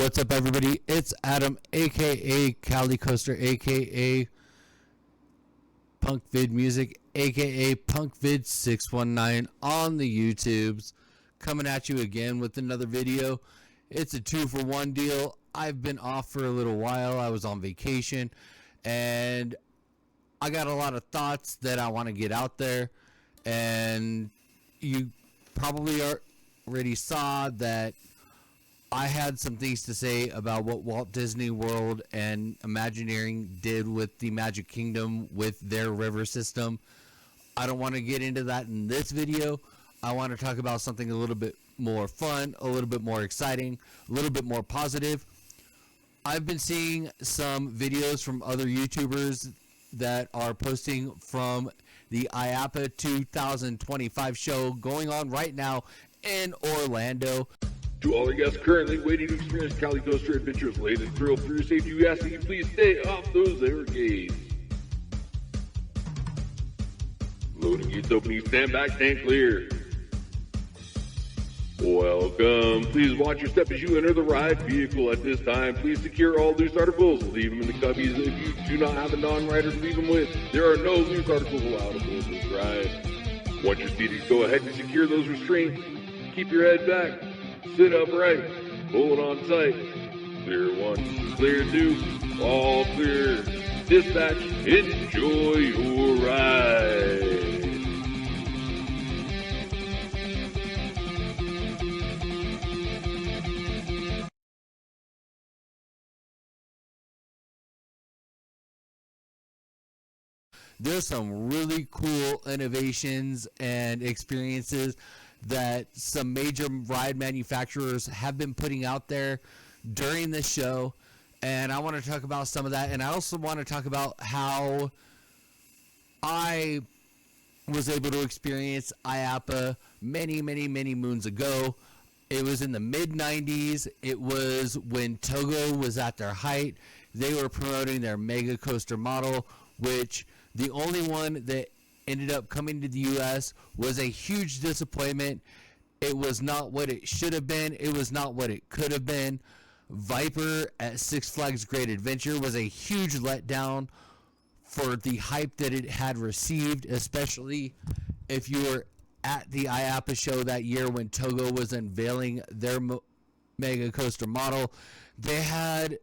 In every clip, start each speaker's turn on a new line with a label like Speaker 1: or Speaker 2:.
Speaker 1: What's up, everybody? It's Adam, aka Cali Coaster, aka Punk Vid Music, aka Punk Vid 619 on the YouTubes, coming at you again with another video. It's a 2-for-1 deal. I've been off for a little while. I was on vacation, and I got a lot of thoughts that I want to get out there, and you probably already saw that I had some things to say about what Walt Disney World and Imagineering did with the Magic Kingdom with their river system. I don't want to get into that in this video. I want to talk about something a little bit more fun, a little bit more exciting, a little bit more positive. I've been seeing some videos from other YouTubers that are posting from the IAAPA 2025 show going on right now in Orlando.
Speaker 2: To all our guests currently waiting to experience Cali Coaster Adventure's latest thrill, for your safety, we ask that you please stay off those air gates. Loading gates open, you stand back, stand clear. Welcome. Please watch your step as you enter the ride vehicle at this time. Please secure all loose articles. Leave them in the cubbies if you do not have a non-rider to leave them with. There are no loose articles allowed aboard this ride. Once you're seated, go ahead and secure those restraints. Keep your head back. Sit upright, hold on tight. Clear 1, clear 2, all clear. Dispatch, enjoy your ride.
Speaker 1: There's some really cool innovations and experiences that some major ride manufacturers have been putting out there during the show, and I want to talk about some of that. And I also want to talk about how I was able to experience IAAPA many moons ago. It was in the mid-90s. It was when Togo was at their height. They were promoting their mega coaster model, which the only one that ended up coming to the U.S. was a huge disappointment. It was not what it should have been. It was not what it could have been. Viper at Six Flags Great Adventure was a huge letdown for the hype that it had received, especially if you were at the IAAPA show that year when Togo was unveiling their mega coaster model. They had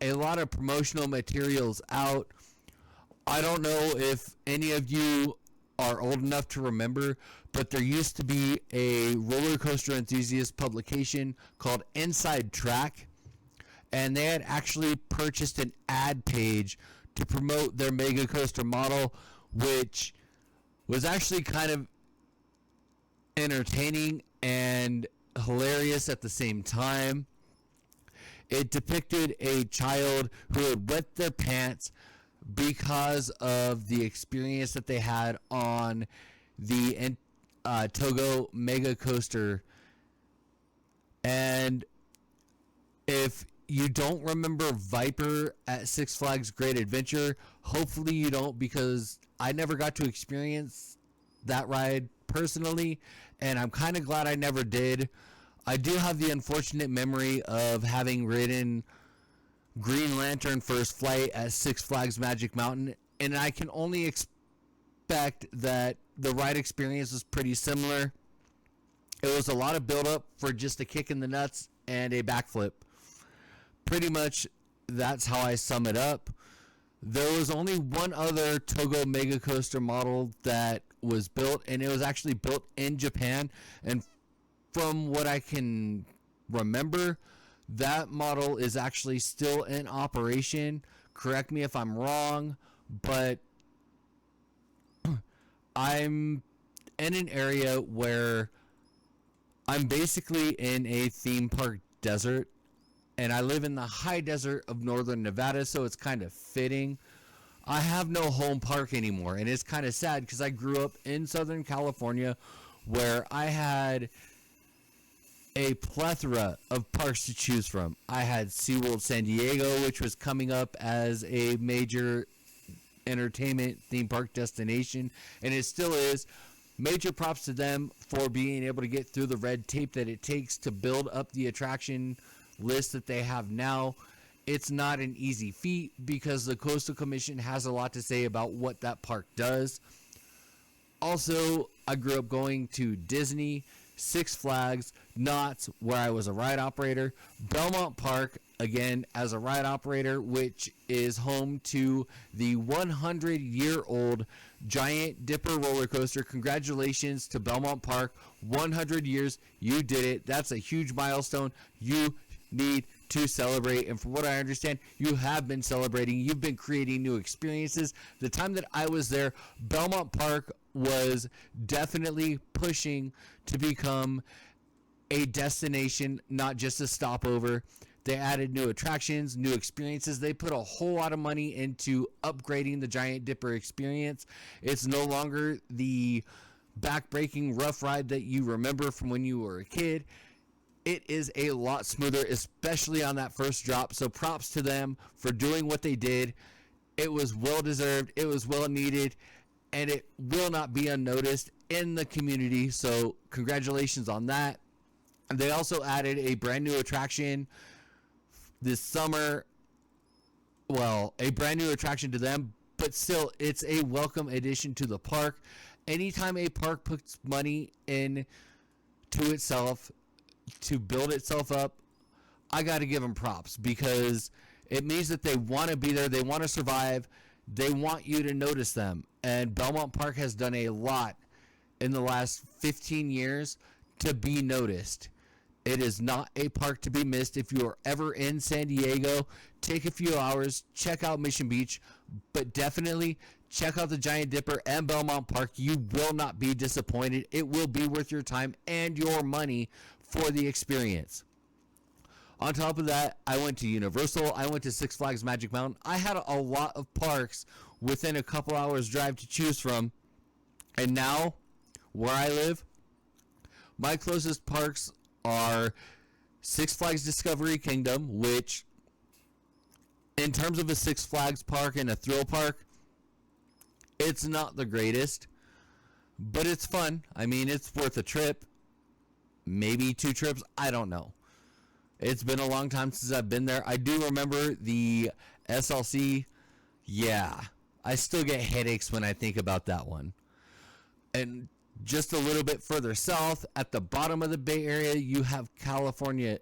Speaker 1: a lot of promotional materials out. I don't know if any of you are old enough to remember, but there used to be a roller coaster enthusiast publication called Inside Track, and they had actually purchased an ad page to promote their mega coaster model, which was actually kind of entertaining and hilarious at the same time. It depicted a child who had wet their pants because of the experience that they had on the Togo mega coaster. And if you don't remember Viper at Six Flags Great Adventure, hopefully you don't, because I never got to experience that ride personally, and I'm kind of glad I never did. I do have the unfortunate memory of having ridden Green Lantern First Flight at Six Flags Magic Mountain, and I can only expect that the ride experience was pretty similar. It was a lot of build-up for just a kick in the nuts and a backflip. Pretty much that's how I sum it up. There was only one other Togo Mega Coaster model that was built, and it was actually built in Japan, and from what I can remember, that model is actually still in operation. Correct me if I'm wrong, but I'm in an area where I'm basically in a theme park desert, and I live in the high desert of northern Nevada, so it's kind of fitting. I have no home park anymore, and it's kind of sad because I grew up in Southern California where I had a plethora of parks to choose from. I had SeaWorld San Diego, which was coming up as a major entertainment theme park destination, and it still is. Major props to them for being able to get through the red tape that it takes to build up the attraction list that they have now. It's not an easy feat because the Coastal Commission has a lot to say about what that park does. Also, I grew up going to Disney, Six Flags, Knott's, where I was a ride operator, Belmont Park, again, as a ride operator, which is home to the 100-year-old Giant Dipper roller coaster. Congratulations to Belmont Park. 100 years, you did it. That's a huge milestone. You need to celebrate, and from what I understand, you have been celebrating. You've been creating new experiences. The time that I was there, Belmont Park was definitely pushing to become a destination, not just a stopover. They added new attractions, new experiences. They put a whole lot of money into upgrading the Giant Dipper experience. It's no longer the back-breaking rough ride that you remember from when you were a kid. It is a lot smoother, especially on that first drop. So props to them for doing what they did. It was well-deserved. It was well-needed. And it will not be unnoticed in the community. So congratulations on that. And they also added a brand new attraction this summer. Well, a brand new attraction to them. But still, it's a welcome addition to the park. Anytime a park puts money in to itself to build itself up, I got to give them props because it means that they want to be there. They want to survive. They want you to notice them. And Belmont Park has done a lot in the last 15 years to be noticed. It is not a park to be missed. If you are ever in San Diego, take a few hours, check out Mission Beach, but definitely check out the Giant Dipper and Belmont Park. You will not be disappointed. It will be worth your time and your money for the experience. On top of that, I went to Universal. I went to Six Flags Magic Mountain. I had a lot of parks within a couple hours drive to choose from. And now, where I live, my closest parks are Six Flags Discovery Kingdom, which, in terms of a Six Flags park and a thrill park, it's not the greatest, but it's fun. I mean, it's worth a trip. Maybe 2 trips. I don't know. It's been a long time since I've been there. I do remember the SLC. Yeah, I still get headaches when I think about that one. And just a little bit further south, at the bottom of the Bay Area, you have California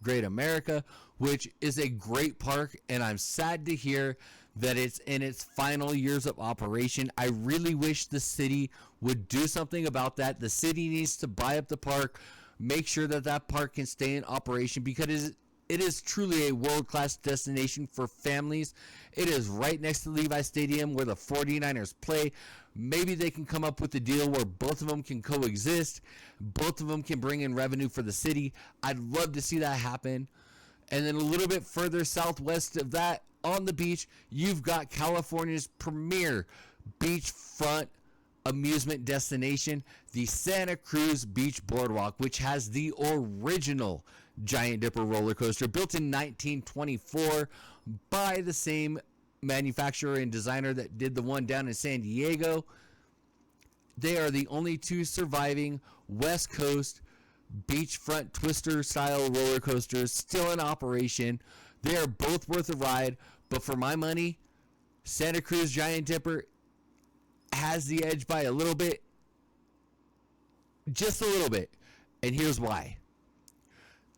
Speaker 1: Great America, which is a great park, and I'm sad to hear that it's in its final years of operation. I really wish the city would do something about that. The city needs to buy up the park, make sure that that park can stay in operation, because it is truly a world-class destination for families. It is right next to Levi Stadium where the 49ers play. Maybe they can come up with a deal where both of them can coexist. Both of them can bring in revenue for the city. I'd love to see that happen. And then a little bit further southwest of that, on the beach, you've got California's premier beachfront amusement destination, the Santa Cruz Beach Boardwalk, which has the original Giant Dipper roller coaster, built in 1924 by the same manufacturer and designer that did the one down in San Diego. They are the only 2 surviving West Coast beachfront twister style roller coasters still in operation. They are both worth a ride, but for my money, Santa Cruz Giant Dipper has the edge by a little bit. Just a little bit. And here's why.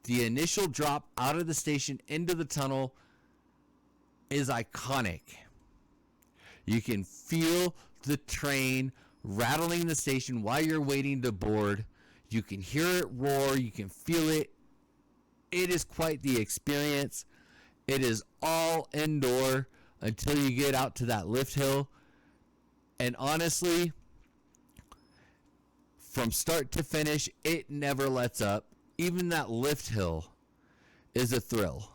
Speaker 1: The initial drop out of the station into the tunnel is iconic. You can feel the train rattling the station while you're waiting to board. You can hear it roar. You can feel it. It is quite the experience. It is all indoor until you get out to that lift hill. And honestly, from start to finish, it never lets up. Even that lift hill is a thrill.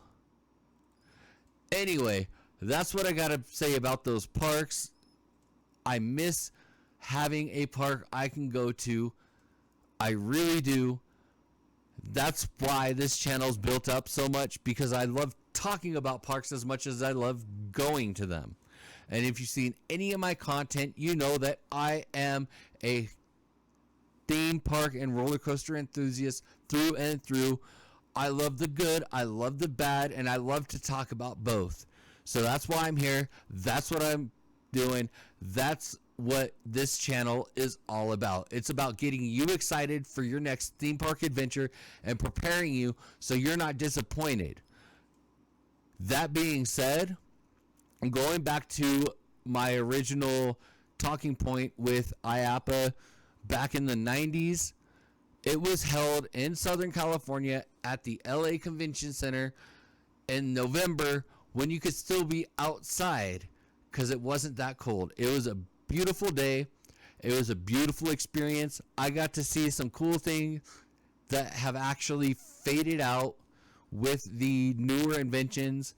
Speaker 1: Anyway, that's what I got to say about those parks. I miss having a park I can go to. I really do. That's why this channel's built up so much, because I love talking about parks as much as I love going to them. And if you've seen any of my content, you know that I am a theme park and roller coaster enthusiast through and through. I love the good, I love the bad, and I love to talk about both. So that's why I'm here. That's what I'm doing. That's what this channel is all about. It's about getting you excited for your next theme park adventure and preparing you so you're not disappointed. That being said, I'm going back to my original talking point with IAAPA back in the 90s. It was held in Southern California at the LA Convention Center in November when you could still be outside because it wasn't that cold. It was a beautiful day. It was a beautiful experience. I got to see some cool things that have actually faded out with the newer inventions.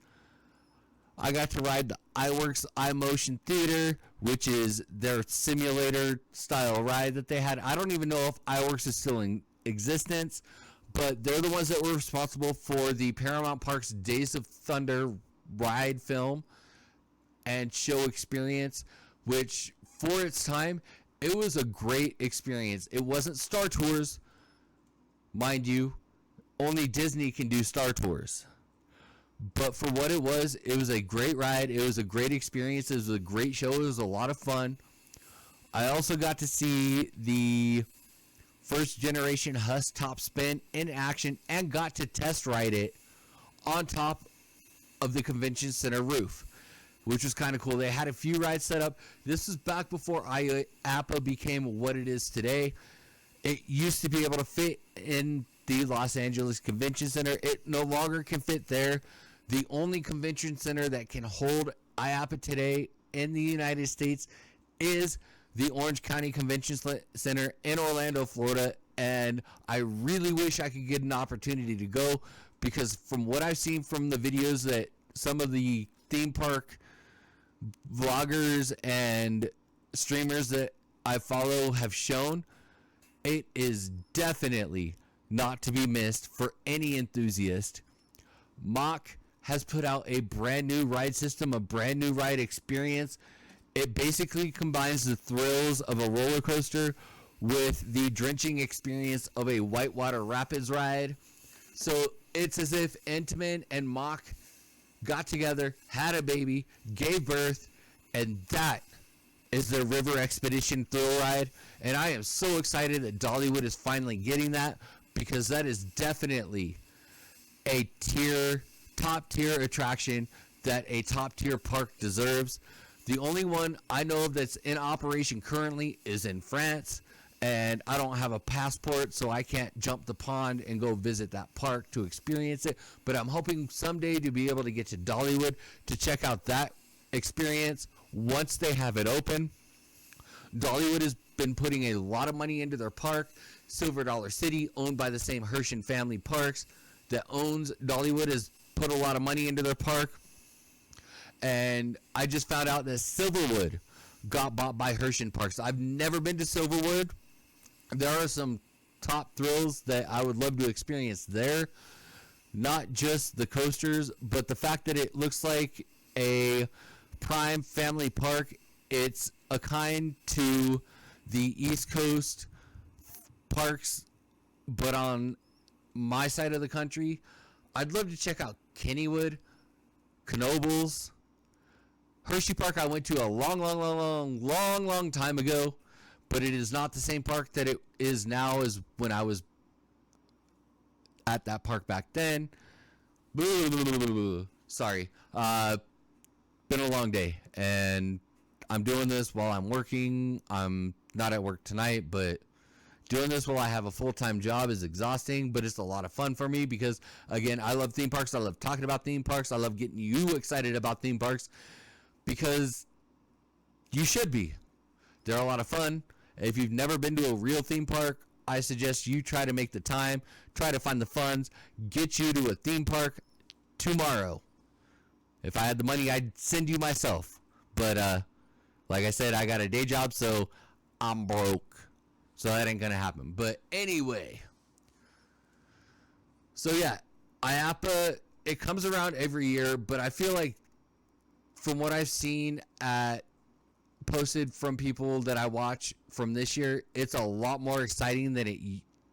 Speaker 1: I got to ride the iWorks iMotion Theater, which is their simulator style ride that they had. I don't even know if iWorks is still in existence, but they're the ones that were responsible for the Paramount Parks Days of Thunder ride film and show experience, which for its time, it was a great experience. It wasn't Star Tours, mind you. Only Disney can do Star Tours. But for what it was a great ride. It was a great experience. It was a great show. It was a lot of fun. I also got to see the first generation Huss Top Spin in action and got to test ride it on top of the convention center roof, which was kind of cool. They had a few rides set up. This was back before IAAPA became what it is today. It used to be able to fit in the Los Angeles Convention Center. It no longer can fit there. The only convention center that can hold IAAPA today in the United States is the Orange County Convention Center in Orlando, Florida. And I really wish I could get an opportunity to go, because from what I've seen from the videos that some of the theme park vloggers and streamers that I follow have shown, it is definitely not to be missed for any enthusiast. Mach has put out a brand new ride system, a brand new ride experience. It basically combines the thrills of a roller coaster with the drenching experience of a whitewater rapids ride. So it's as if Intamin and Mach got together, had a baby, gave birth, and that is the River Expedition thrill ride. And I am so excited that Dollywood is finally getting that, because that is definitely a top tier attraction that a top tier park deserves. The only one I know of that's in operation currently is in France, and I don't have a passport, so I can't jump the pond and go visit that park to experience it. But I'm hoping someday to be able to get to Dollywood to check out that experience once they have it open. Dollywood has been putting a lot of money into their park. Silver Dollar City, owned by the same Herschend family parks that owns Dollywood, has put a lot of money into their park. And I just found out that Silverwood got bought by Herschend Parks. I've never been to Silverwood. There are some top thrills that I would love to experience there. Not just the coasters, but the fact that it looks like a prime family park. It's a kind to the East Coast parks, but on my side of the country. I'd love to check out Kennywood, Knoebels, Hershey Park. I went to a long time ago, but it is not the same park that it is now as when I was at that park back then. Sorry. Been a long day, and I'm doing this while I'm working. I'm not at work tonight, but doing this while I have a full-time job is exhausting, but it's a lot of fun for me because, again, I love theme parks. I love talking about theme parks. I love getting you excited about theme parks because you should be. They're a lot of fun. If you've never been to a real theme park, I suggest you try to make the time, try to find the funds, get you to a theme park tomorrow. If I had the money, I'd send you myself. But like I said, I got a day job, so I'm broke. So that ain't going to happen. But anyway. So yeah, IAAPA, it comes around every year, but I feel like from what I've seen posted from people that I watch from this year, it's a lot more exciting than it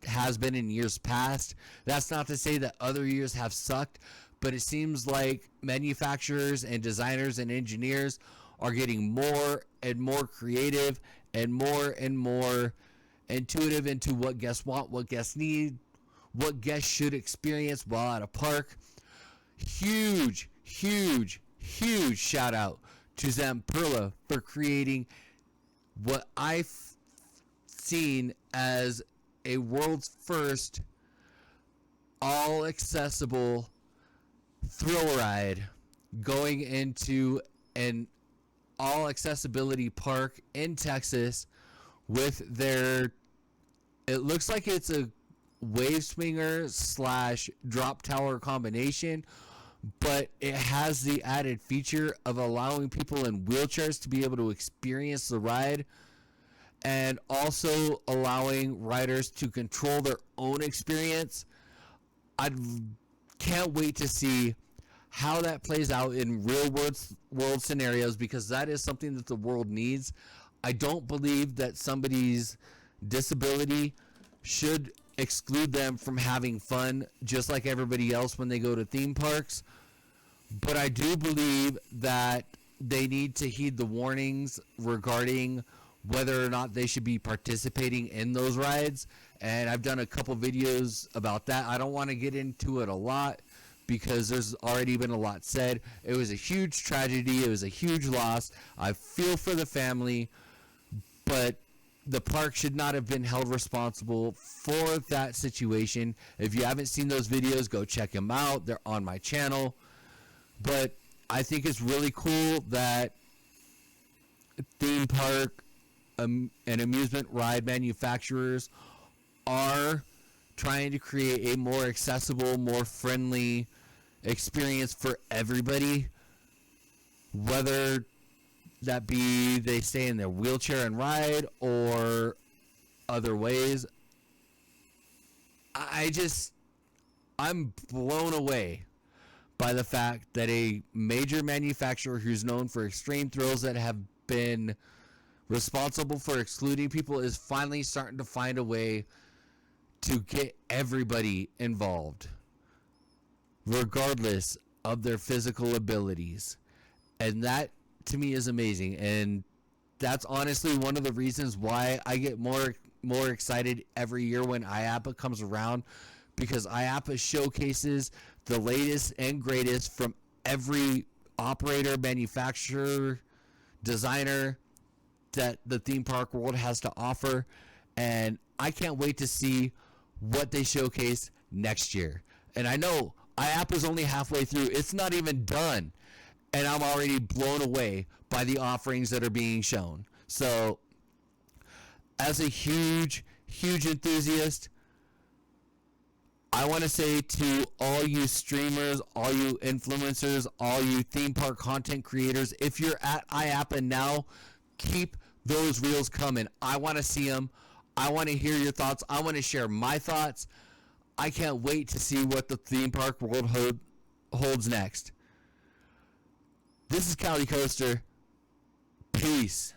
Speaker 1: has been in years past. That's not to say that other years have sucked, but it seems like manufacturers and designers and engineers are getting more and more creative and more intuitive into what guests want, what guests need, what guests should experience while at a park. Huge shout out to Zamperla for creating what I've seen as a world's first all accessible thrill ride going into an all accessibility park in Texas with their, it looks like it's a wave swinger / drop tower combination, but it has the added feature of allowing people in wheelchairs to be able to experience the ride, and also allowing riders to control their own experience. I can't wait to see how that plays out in real world scenarios, because that is something that the world needs. I don't believe that somebody's disability should exclude them from having fun just like everybody else when they go to theme parks. But I do believe that they need to heed the warnings regarding whether or not they should be participating in those rides. And I've done a couple videos about that. I don't want to get into it a lot because there's already been a lot said. It was a huge tragedy. It was a huge loss. I feel for the family, but the park should not have been held responsible for that situation. If you haven't seen those videos, go check them out. They're on my channel. But I think it's really cool that theme park and amusement ride manufacturers are trying to create a more accessible, more friendly experience for everybody, whether that be they stay in their wheelchair and ride or other ways. I'm blown away by the fact that a major manufacturer who's known for extreme thrills that have been responsible for excluding people is finally starting to find a way to get everybody involved, regardless of their physical abilities. And that, to me, is amazing. And that's honestly one of the reasons why I get more excited every year when IAAPA comes around, because IAAPA showcases the latest and greatest from every operator, manufacturer, designer that the theme park world has to offer. And I can't wait to see what they showcase next year. And I know IAAPA is only halfway through. It's not even done. And I'm already blown away by the offerings that are being shown. So, as a huge enthusiast, I want to say to all you streamers, all you influencers, all you theme park content creators, if you're at IAAPA now, keep those reels coming. I want to see them. I want to hear your thoughts. I want to share my thoughts. I can't wait to see what the theme park world holds next. This is Cali Coaster. Peace.